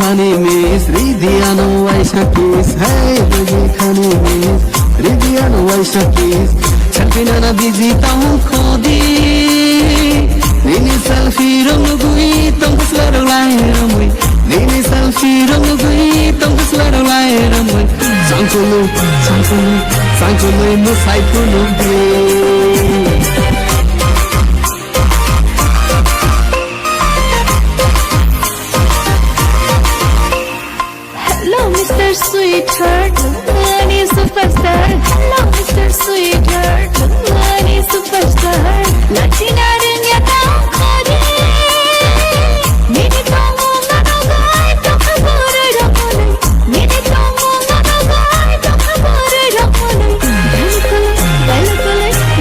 honey miss, Ridiano Aisha kiss. Hey baby honey miss, Ridiano Aisha kiss. Selfie na busy tamu khodi, nini selfie rong gui tong kuslar lai ramui, nini selfie rong gui tong kuslar lai ramui. Sankulu, sankulu, sankulu musai kulu be. Mr. Sweetheart, money superstar. Hello, Mr. Sweetheart, money superstar. Latina dunya tau khode, mini tongo ngano gai to khabore rakhole, mini tongo ngano gai to khabore rakhole.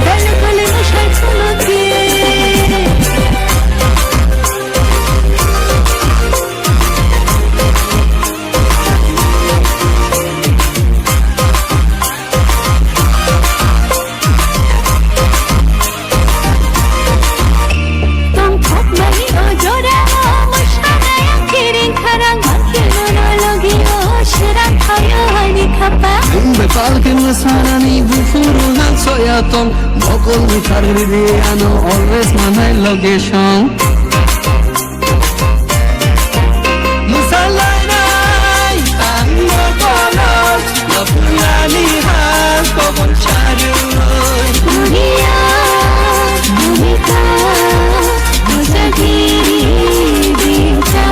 Dalkole mushai kholoke. Palkin masarani bufuru han soyatong mokol mitar ridiano always manai location musalai nai tango kolos lapuyani has kobon charu dunia dunia musagiri dinta.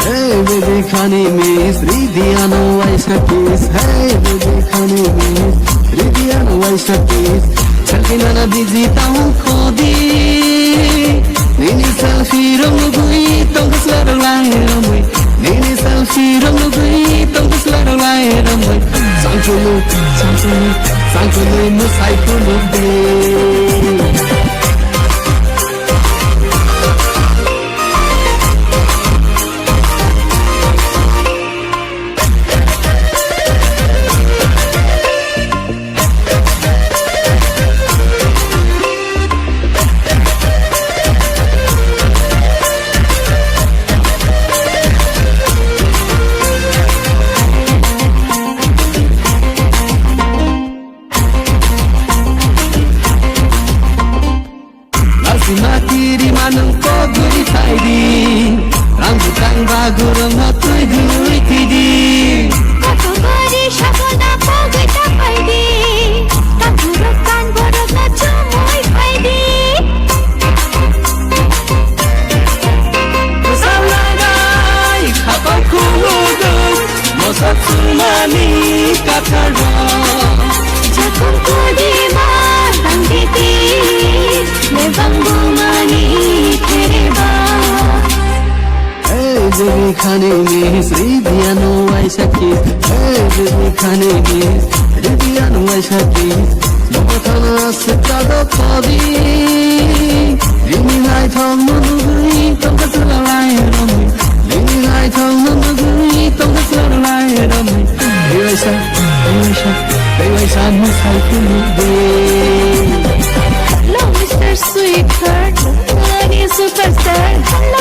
Hey baby honey miss, Ridiano Aisha kiss. Hey baby honey miss, Ridiano Aisha kiss. Selfie na busy tamu khodi, nini selfie rong gui tong kuslar lai ramui, nini selfie rong gui tong kuslar lai ramui. Sankulu, sankulu, sankulu musai kulu be. Matiri manung ko guri thaidi, rambutang bagur matui guri tidi. Kato gari shagoda pogai tapaidi, taburok kan borok na chumoi paidi. Musalanai khabar kuluduk, mosatsumani katharo. Jakun kudi ma tangiti. Hey baby honey miss, Ridiano Aisha kiss. Hey baby honey miss, Ridiano Aisha kiss. Mokotana sitado khodi, nini lai thong nugui tong kasla lai ramui, nini lai thong nugui tong kasla lai ramui. Hey Aisha, hey Aisha, hey Aisha musai kulu be. Hello, Mr. Sweetheart, money superstar. Hello.